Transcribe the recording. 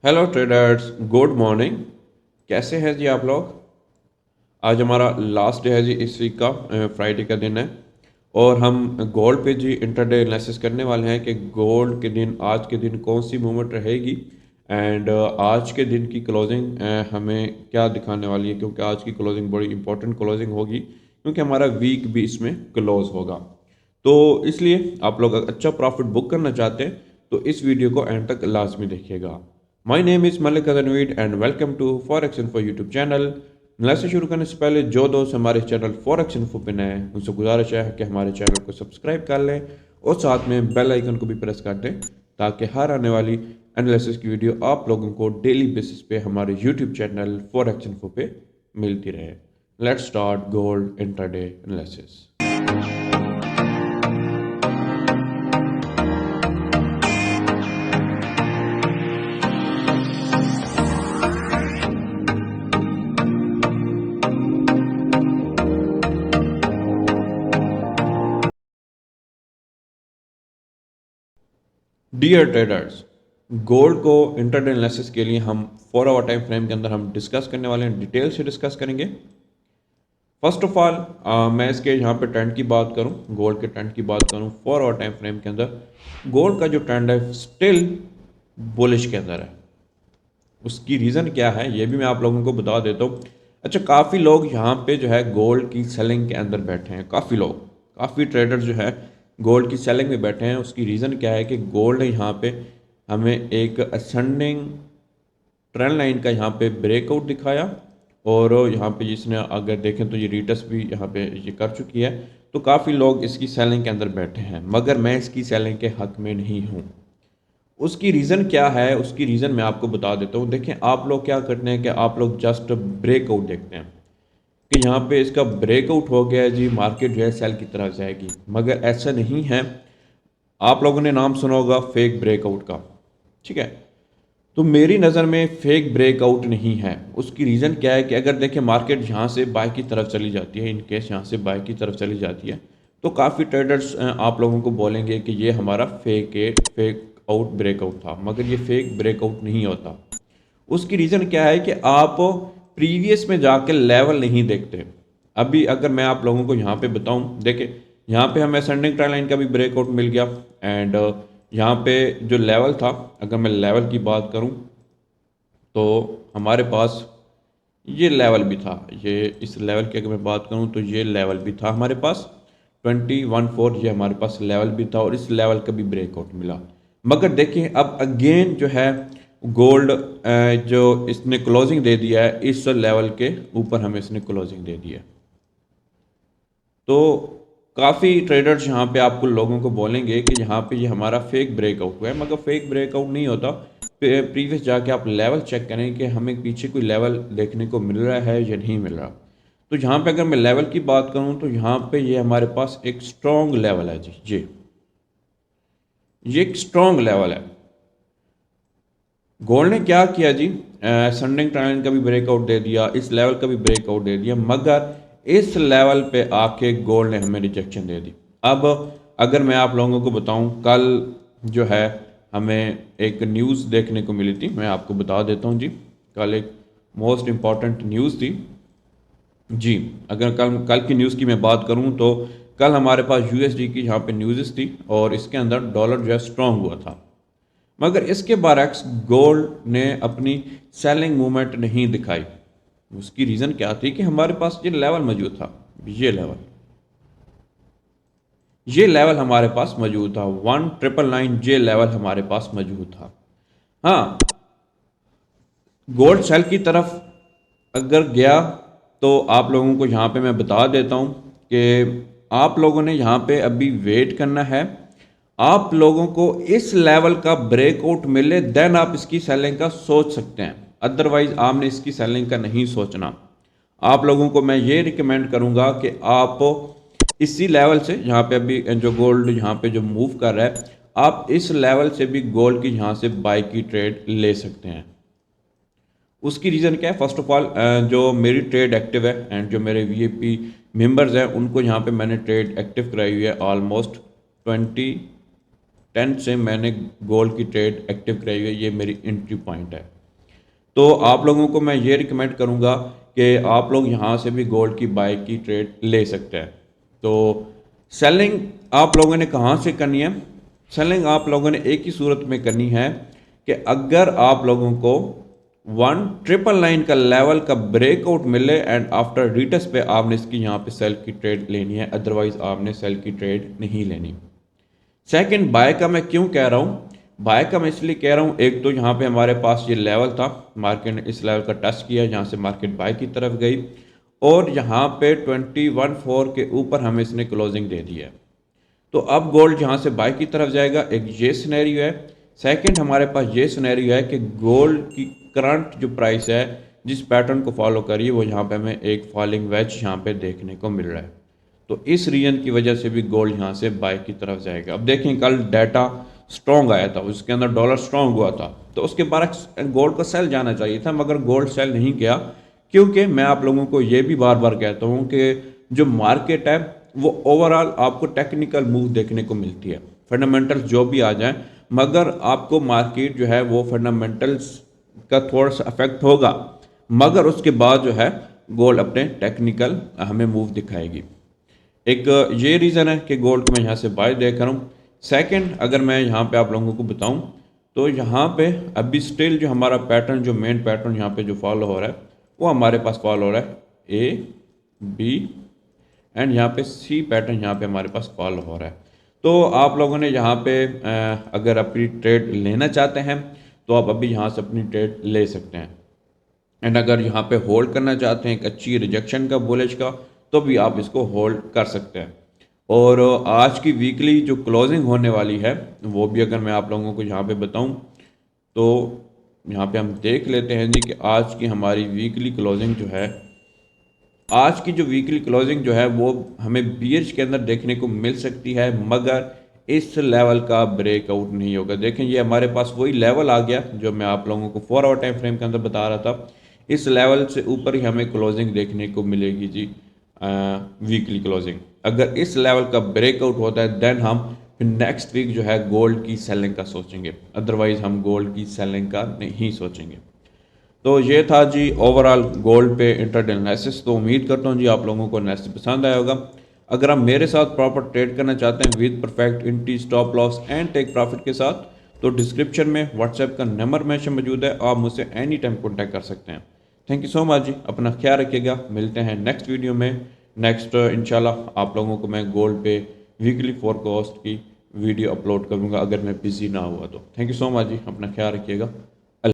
Hello traders, good morning. कैसे हैं जी आप लोग? आज हमारा लास्ट डे है जी इस वीक का, फ्राइडे का दिन है। और हम गोल्ड पे जी इंटरडे एनालिसिस करने वाले हैं कि गोल्ड के दिन, आज के दिन कौन सी मूवमेंट रहेगी एंड आज के दिन की क्लोजिंग हमें क्या दिखाने वाली है, क्योंकि आज की क्लोजिंग बड़ी इंपॉर्टेंट क्लोजिंग होगी क्योंकि हमारा वीक भी इसमें क्लोज होगा। तो इसलिए आप लोग अगर अच्छा प्रॉफिट बुक करना चाहते हैं तो इस वीडियो को एंड तक लाजमी देखिएगा। My name is Malik Tanveer and welcome to forex info YouTube channel. Analysis शुरू करने से पहले जो दोस्त हमारे चैनल फॉरेक्स इन्फो पे नए हैं उनसे गुजारिश है कि हमारे चैनल को सब्सक्राइब कर लें और साथ में बेल आइकन को भी प्रेस कर दें ताकि हर आने वाली एनालिसिस की वीडियो आप लोगों को डेली बेसिस पे हमारे यूट्यूब चैनल फॉरेक्स इन्फो पे मिलती रहे। Let's start gold intraday analysis. Dear traders, gold को इंटरडे एनालिसिस के लिए हम 4 आवर टाइम फ्रेम के अंदर हम डिस्कस करने वाले हैं, डिटेल से डिस्कस करेंगे। फर्स्ट ऑफ ऑल मैं इसके यहाँ पे ट्रेंड की बात करूँ, गोल्ड के ट्रेंड की बात करूँ 4 आवर टाइम फ्रेम के अंदर, गोल्ड का जो ट्रेंड है स्टिल बुलिश के अंदर है। उसकी रीज़न क्या है ये भी मैं आप लोगों को बता देता हूँ। अच्छा, काफ़ी लोग यहाँ पे जो है गोल्ड की सेलिंग के अंदर बैठे हैं, काफ़ी लोग, काफ़ी ट्रेडर जो है गोल्ड की सेलिंग में बैठे हैं। उसकी रीज़न क्या है कि गोल्ड ने यहाँ पे हमें एक असेंडिंग ट्रेंड लाइन का यहाँ पे ब्रेकआउट दिखाया और यहाँ पे जिसने अगर देखें तो ये रिटर्स भी यहाँ पे ये कर चुकी है। तो काफ़ी लोग इसकी सेलिंग के अंदर बैठे हैं, मगर मैं इसकी सेलिंग के हक में नहीं हूँ। उसकी रीज़न क्या है, उसकी रीज़न मैं आपको बता देता हूँ। देखें, आप लोग क्या करते हैं कि आप लोग जस्ट ब्रेकआउट देखते हैं कि यहाँ पे इसका ब्रेकआउट हो गया है जी, मार्केट जो है सेल की तरफ जाएगी, मगर ऐसा नहीं है। आप लोगों ने नाम सुना होगा फेक ब्रेकआउट का, ठीक है? तो मेरी नज़र में फेक ब्रेकआउट नहीं है। उसकी रीज़न क्या है कि अगर देखें मार्केट यहाँ से बाय की तरफ चली जाती है, इन केस यहाँ से बाय की तरफ चली जाती है, तो काफ़ी ट्रेडर्स आप लोगों को बोलेंगे कि ये हमारा फेक आउट ब्रेकआउट था, मगर ये फेक ब्रेकआउट नहीं होता। उसकी रीज़न क्या है कि आप प्रीवियस में जाकर लेवल नहीं देखते। अभी अगर मैं आप लोगों को यहाँ पे बताऊँ, देखें यहाँ पे हमें असेंडिंग ट्रेंड लाइन का भी ब्रेकआउट मिल गया एंड यहाँ पे जो लेवल था, अगर मैं लेवल की बात करूँ तो हमारे पास ये लेवल भी था। ये इस लेवल की अगर मैं बात करूँ तो ये लेवल भी था हमारे पास 21.4, ये हमारे पास लेवल भी था और इस लेवल का भी ब्रेकआउट मिला। मगर देखिए अब अगेन जो है गोल्ड जो इसने क्लोजिंग दे दिया है, इस लेवल के ऊपर हमें इसने क्लोजिंग दे दिया है। तो काफ़ी ट्रेडर्स यहाँ पे आपको लोगों को बोलेंगे कि यहाँ पे ये हमारा फेक ब्रेकआउट हुआ है, मगर फेक ब्रेकआउट नहीं होता। प्रीवियस जाके आप लेवल चेक करें कि हमें पीछे कोई लेवल देखने को मिल रहा है या नहीं मिल रहा। तो यहाँ पे अगर मैं लेवल की बात करूँ तो यहाँ पे ये हमारे पास एक स्ट्रॉन्ग लेवल है जी, ये एक स्ट्रॉन्ग लेवल है। गोल्ड ने क्या किया जी, असेंडिंग ट्रेंड का भी ब्रेकआउट दे दिया, इस लेवल का भी ब्रेकआउट दे दिया, मगर इस लेवल पे आके गोल्ड ने हमें रिजेक्शन दे दी। अब अगर मैं आप लोगों को बताऊं, कल जो है हमें एक न्यूज़ देखने को मिली थी, मैं आपको बता देता हूं जी। कल एक मोस्ट इम्पॉर्टेंट न्यूज़ थी जी। अगर कल कल की न्यूज़ की मैं बात करूं तो कल हमारे पास यूएसडी की यहाँ पे न्यूज़ थी और इसके अंदर डॉलर जो है स्ट्रांग हुआ था, मगर इसके बरक्स गोल्ड ने अपनी सेलिंग मूवमेंट नहीं दिखाई। उसकी रीज़न क्या थी कि हमारे पास ये लेवल मौजूद था, ये लेवल हमारे पास मौजूद था, 1999 जे लेवल हमारे पास मौजूद था। हाँ, गोल्ड सेल की तरफ अगर गया तो आप लोगों को यहाँ पे मैं बता देता हूँ कि आप लोगों ने यहाँ पे अभी वेट करना है। आप लोगों को इस लेवल का ब्रेकआउट मिले देन आप इसकी सेलिंग का सोच सकते हैं, अदरवाइज आपने इसकी सेलिंग का नहीं सोचना। आप लोगों को मैं ये रिकमेंड करूंगा कि आप इसी लेवल से, यहाँ पे अभी जो गोल्ड यहाँ पे जो मूव कर रहा है, आप इस लेवल से भी गोल्ड की यहाँ से बाई की ट्रेड ले सकते हैं। उसकी रीज़न क्या है? फर्स्ट ऑफ ऑल जो मेरी ट्रेड एक्टिव है एंड जो मेरे वीआईपी मेंबर्स हैं उनको यहाँ पे मैंने ट्रेड एक्टिव कराई हुई है ऑलमोस्ट 20 10 से मैंने गोल्ड की ट्रेड एक्टिव कराई हुई है, ये मेरी एंट्री पॉइंट है। तो आप लोगों को मैं ये रिकमेंड करूँगा कि आप लोग यहाँ से भी गोल्ड की बाय की ट्रेड ले सकते हैं। तो सेलिंग आप लोगों ने कहाँ से करनी है? सेलिंग आप लोगों ने एक ही सूरत में करनी है कि अगर आप लोगों को 1999 का लेवल का ब्रेकआउट मिले एंड आफ्टर रिटेस्ट पे आपने इसकी यहाँ पे सेल की ट्रेड लेनी है, अदरवाइज आपने सेल की ट्रेड नहीं लेनी। सेकंड, बाय का मैं क्यों कह रहा हूँ? बाय का मैं इसलिए कह रहा हूँ, एक तो यहाँ पे हमारे पास ये लेवल था, मार्केट ने इस लेवल का टच किया, यहाँ से मार्केट बाय की तरफ गई और यहाँ पे 21.4 के ऊपर हमें इसने क्लोजिंग दे दी है। तो अब गोल्ड यहाँ से बाय की तरफ जाएगा, एक ये सिनेरियो है। सेकंड, हमारे पास ये सिनेरियो है कि गोल्ड की करंट जो प्राइस है, जिस पैटर्न को फॉलो करिए, वो यहाँ पे हमें एक फॉलिंग वेज यहाँ पे देखने को मिल रहा है। तो इस रीजन की वजह से भी गोल्ड यहाँ से बाय की तरफ जाएगा। अब देखें, कल डाटा स्ट्रॉन्ग आया था, उसके अंदर डॉलर स्ट्रॉन्ग हुआ था, तो उसके बाद गोल्ड को सेल जाना चाहिए था, मगर गोल्ड सेल नहीं किया। क्योंकि मैं आप लोगों को ये भी बार बार कहता हूँ कि जो मार्केट है वो ओवरऑल आपको टेक्निकल मूव देखने को मिलती है, फंडामेंटल्स जो भी आ जाए, मगर आपको मार्केट जो है वो फंडामेंटल्स का थोड़ा सा अफेक्ट होगा, मगर उसके बाद जो है गोल्ड अपने टेक्निकल हमें मूव दिखाएगी। एक ये रीज़न है कि गोल्ड को मैं यहाँ से बाय देख रहा हूँ। सेकंड, अगर मैं यहाँ पे आप लोगों को बताऊँ तो यहाँ पे अभी स्टिल जो हमारा पैटर्न, जो मेन पैटर्न यहाँ पे जो फॉलो हो रहा है, वो हमारे पास फॉलो हो रहा है ए बी एंड यहाँ पे सी पैटर्न यहाँ पे हमारे पास फॉलो हो रहा है। तो आप लोगों ने यहाँ पे अगर अपनी ट्रेड लेना चाहते हैं तो आप अभी यहाँ से अपनी ट्रेड ले सकते हैं। एंड अगर यहाँ पे होल्ड करना चाहते हैं एक अच्छी रिजेक्शन का, बुलिश का, तो भी आप इसको होल्ड कर सकते हैं। और आज की वीकली जो क्लोजिंग होने वाली है वो भी अगर मैं आप लोगों को यहाँ पे बताऊँ तो यहाँ पे हम देख लेते हैं जी कि आज की हमारी वीकली क्लोजिंग जो है, आज की जो वीकली क्लोजिंग जो है वो हमें बीयर्स के अंदर देखने को मिल सकती है, मगर इस लेवल का ब्रेकआउट नहीं होगा। देखें, ये हमारे पास वही लेवल आ गया जो मैं आप लोगों को 4 आवर टाइम फ्रेम के अंदर बता रहा था। इस लेवल से ऊपर ही हमें क्लोजिंग देखने को मिलेगी जी, वीकली क्लोजिंग। अगर इस लेवल का ब्रेकआउट होता है देन हम फिर नेक्स्ट वीक जो है गोल्ड की सेलिंग का सोचेंगे, अदरवाइज हम गोल्ड की सेलिंग का नहीं सोचेंगे। तो ये था जी ओवरऑल गोल्ड पे इंट्राडे एनालिसिस। तो उम्मीद करता हूँ जी आप लोगों को एनालिसिस पसंद आया होगा। अगर आप मेरे साथ प्रॉपर ट्रेड करना चाहते हैं with perfect entry, stop loss and take profit के साथ, तो डिस्क्रिप्शन में व्हाट्सएप का नंबर मेंशन मौजूद है, आप मुझसे एनी टाइम कॉन्टैक्ट कर सकते हैं। थैंक यू सो मच जी, अपना ख्याल रखिएगा। मिलते हैं नेक्स्ट वीडियो में। नेक्स्ट इंशाल्लाह आप लोगों को मैं गोल्ड पे वीकली फोरकास्ट की वीडियो अपलोड करूँगा अगर मैं बिज़ी ना हुआ तो। थैंक यू सो मच जी, अपना ख्याल रखिएगा।